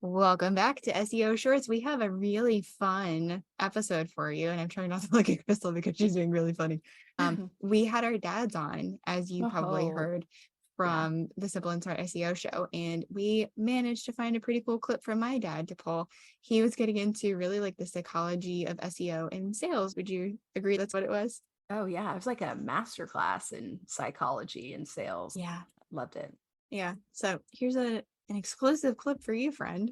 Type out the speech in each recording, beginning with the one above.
Welcome back to SEO Shorts. We have a really fun episode for you, and I'm trying not to look at Crystal because she's doing really funny. We had our dads on, as you probably heard from the Simple and Smart SEO show, and we managed to find a pretty cool clip from my dad to pull. He was getting into really like the psychology of SEO and sales. Would you agree that's what it was? Oh yeah, it was like a masterclass in psychology and sales. Yeah, loved it. Yeah. So here's an exclusive clip for you, friend.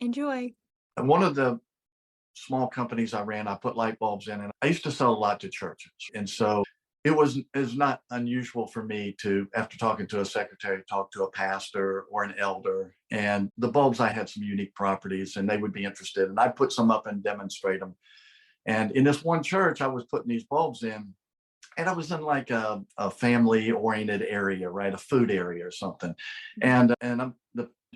Enjoy. And one of the small companies I ran, I put light bulbs in, and I used to sell a lot to churches. And so is not unusual for me to, after talking to a secretary, talk to a pastor or an elder. And the bulbs, I had some unique properties and they would be interested. And I'd put some up and demonstrate them. And in this one church, I was putting these bulbs in, and I was in like a family-oriented area, right? A food area or something. And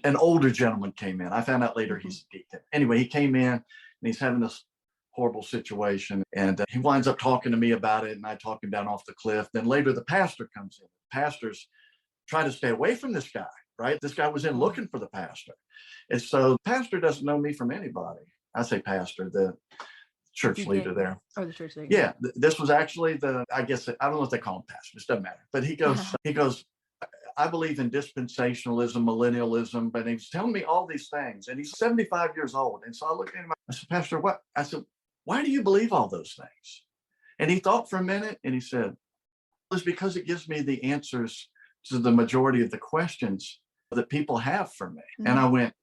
an older gentleman came in. I found out later he's a deacon. Anyway, he came in and he's having this horrible situation. And he winds up talking to me about it, and I talk him down off the cliff. Then later the pastor comes in. The pastor's trying to stay away from this guy, right? This guy was in looking for the pastor. And so the pastor doesn't know me from anybody. I say pastor, the church leader there. Oh, the church leader. Yeah, this was actually I don't know what they call him pastors, doesn't matter. But he goes, I believe in dispensationalism, millennialism, but he's telling me all these things. And he's 75 years old. And so I looked at him, I said, Pastor, what? I said, why do you believe all those things? And he thought for a minute and he said, it's because it gives me the answers to the majority of the questions that people have for me. And I went,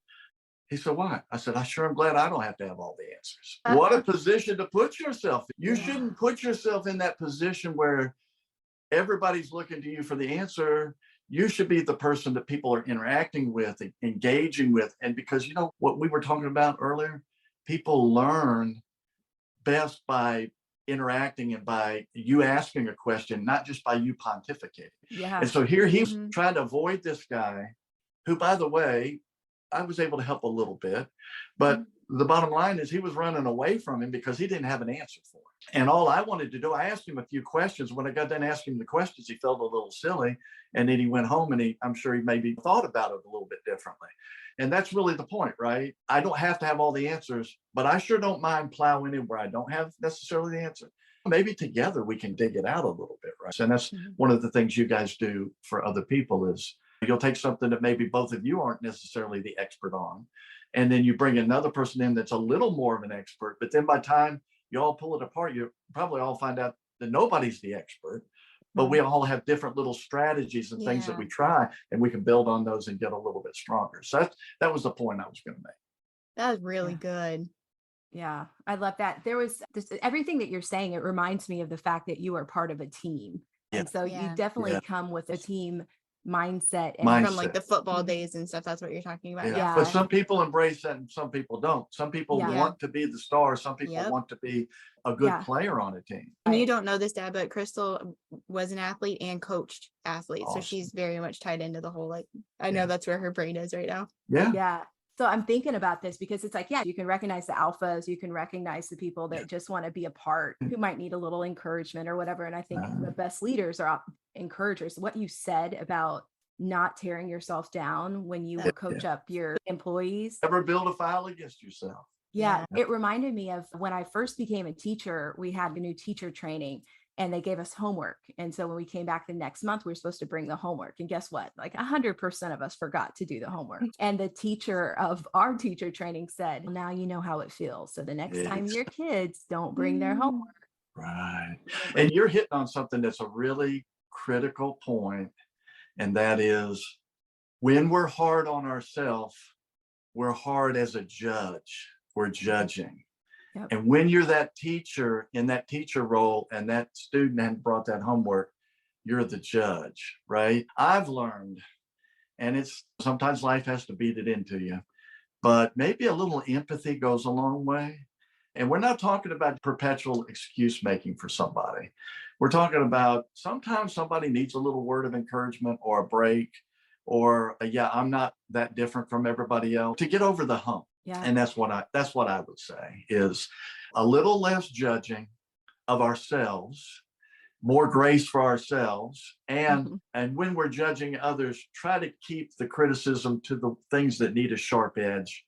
he said, why? I said, I sure am glad I don't have to have all the answers. What a position to put yourself in. You shouldn't put yourself in that position where everybody's looking to you for the answer. You should be the person that people are interacting with, engaging with. And because, you know, what we were talking about earlier, people learn best by interacting and by you asking a question, not just by you pontificating. Yeah. And so here he's trying to avoid this guy who, by the way, I was able to help a little bit, but the bottom line is he was running away from him because he didn't have an answer for it. And all I wanted to do, I asked him a few questions. When I got done asking him the questions, he felt a little silly. And then he went home and I'm sure he maybe thought about it a little bit differently. And that's really the point, right? I don't have to have all the answers, but I sure don't mind plowing in where I don't have necessarily the answer. Maybe together we can dig it out a little bit, right? And that's one of the things you guys do for other people is you'll take something that maybe both of you aren't necessarily the expert on, and then you bring another person in that's a little more of an expert. But then by the time you all pull it apart, you probably all find out that nobody's the expert, but we all have different little strategies and things that we try, and we can build on those and get a little bit stronger. So that was the point I was going to make. That was really good. Yeah, I love that. There was everything that you're saying. It reminds me of the fact that you are part of a team. And so you definitely come with a team mindset and from like the football days and stuff. That's what you're talking about. But some people embrace that and some people don't. Some people want to be the star. Some people want to be a good player on a team. And you don't know this, Dad, but Crystal was an athlete and coached athletes. So she's very much tied into the whole, like, I know that's where her brain is right now. Yeah. So I'm thinking about this because it's like, you can recognize the alphas, you can recognize the people that just want to be a part, who might need a little encouragement or whatever. And I think the best leaders are encouragers. What you said about not tearing yourself down when you coach up your employees. Never build a file against yourself. Yeah. It reminded me of when I first became a teacher, we had a new teacher training. And they gave us homework. And so when we came back the next month, we were supposed to bring the homework. And guess what? Like 100% of us forgot to do the homework. And the teacher of our teacher training said, well, now you know how it feels. So the next time your kids don't bring their homework. Right. And you're hitting on something that's a really critical point. And that is when we're hard on ourselves, we're hard as a judge. We're judging. And when you're that teacher in that teacher role and that student hadn't brought that homework, you're the judge, right? I've learned, and it's sometimes life has to beat it into you, but maybe a little empathy goes a long way. And we're not talking about perpetual excuse making for somebody. We're talking about sometimes somebody needs a little word of encouragement or a break or I'm not that different from everybody else to get over the hump. And that's what I would say is a little less judging of ourselves more grace for ourselves, and when we're judging others, try to keep the criticism to the things that need a sharp edge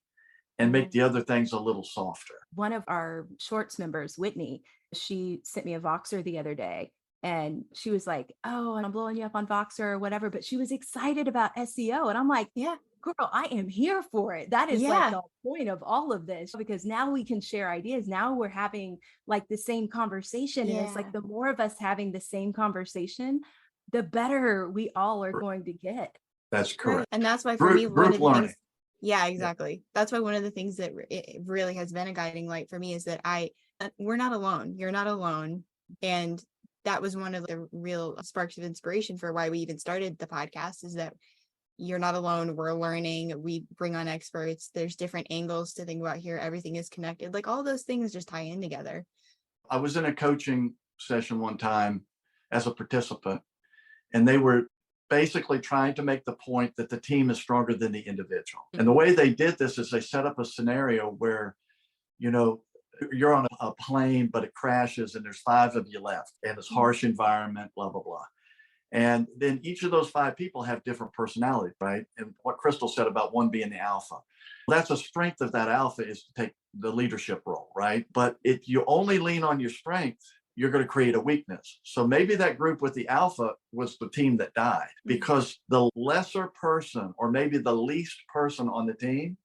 and make the other things a little softer. One of our shorts members, Whitney, she sent me a Voxer the other day, and she was like, "Oh, I'm blowing you up on Voxer or whatever," but she was excited about SEO. And I'm like, yeah, girl, I am here for it. That is like the point of all of this, because now we can share ideas. Now we're having like the same conversation. And it's like the more of us having the same conversation, the better we all are going to get. That's correct. Right. And that's why for me, one of the learning. things, exactly. That's why one of the things that it really has been a guiding light for me is that we're not alone. You're not alone. And that was one of the real sparks of inspiration for why we even started the podcast, is that you're not alone. We're learning. We bring on experts. There's different angles to think about here. Everything is connected. Like all those things just tie in together. I was in a coaching session one time as a participant, and they were basically trying to make the point that the team is stronger than the individual. And the way they did this is they set up a scenario where, you're on a plane, but it crashes and there's 5 of you left and it's harsh environment, blah, blah, blah. And then each of those 5 people have different personalities, right? And what Crystal said about one being the alpha, that's a strength of that alpha, is to take the leadership role, right? But if you only lean on your strength, you're going to create a weakness. So maybe that group with the alpha was the team that died, because the lesser person, or maybe the least person on the team,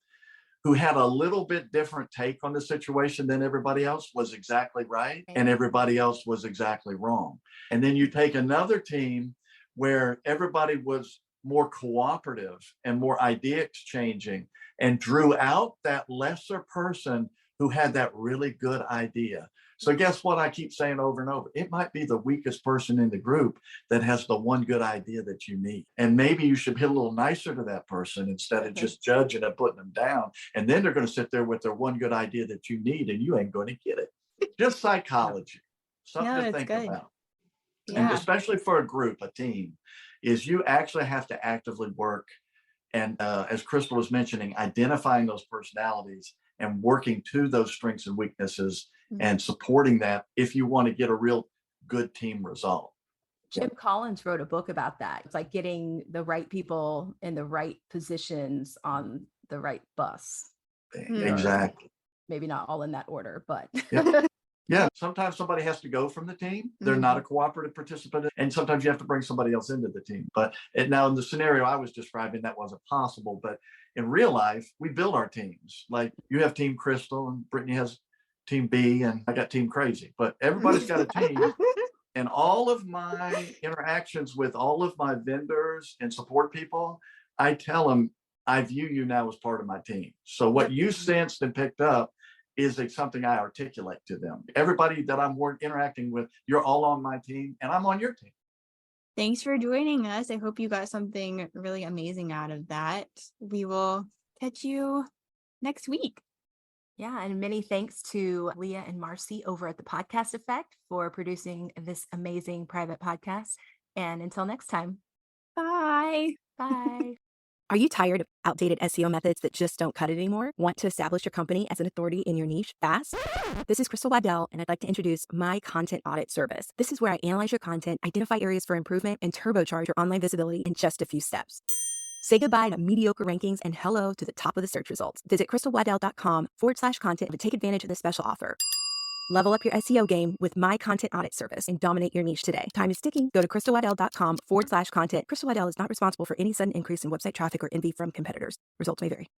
who had a little bit different take on the situation than everybody else, was exactly right, and everybody else was exactly wrong. And then you take another team where everybody was more cooperative and more idea exchanging, and drew out that lesser person who had that really good idea. So guess what I keep saying over and over? It might be the weakest person in the group that has the one good idea that you need. And maybe you should be a little nicer to that person instead of just judging and putting them down. And then they're going to sit there with their one good idea that you need, and you ain't going to get it. Just psychology, something to think about. And especially for a group, a team, is you actually have to actively work. And as Crystal was mentioning, identifying those personalities and working to those strengths and weaknesses and supporting that if you want to get a real good team result. Jim Collins wrote a book about that. It's like getting the right people in the right positions on the right bus. Exactly. Maybe not all in that order, but. Yeah, sometimes somebody has to go from the team. They're not a cooperative participant. And sometimes you have to bring somebody else into the team. But now in the scenario I was describing, that wasn't possible. But in real life, we build our teams. Like you have Team Crystal, and Brittany has Team B, and I got Team Crazy. But everybody's got a team. And all of my interactions with all of my vendors and support people, I tell them, I view you now as part of my team. So what you sensed and picked up is something I articulate to them. Everybody that I'm interacting with, you're all on my team, and I'm on your team. Thanks for joining us. I hope you got something really amazing out of that. We will catch you next week. Yeah, and many thanks to Leah and Marcy over at the Podcast Effect for producing this amazing private podcast. And until next time. Bye. Bye. Are you tired of outdated SEO methods that just don't cut it anymore? Want to establish your company as an authority in your niche fast? This is Crystal Waddell, and I'd like to introduce my content audit service. This is where I analyze your content, identify areas for improvement, and turbocharge your online visibility in just a few steps. Say goodbye to mediocre rankings and hello to the top of the search results. Visit crystalwaddell.com/content to take advantage of this special offer. Level up your SEO game with my content audit service and dominate your niche today. Time is ticking. Go to crystalwaddell.com/content. Crystal Waddell is not responsible for any sudden increase in website traffic or envy from competitors. Results may vary.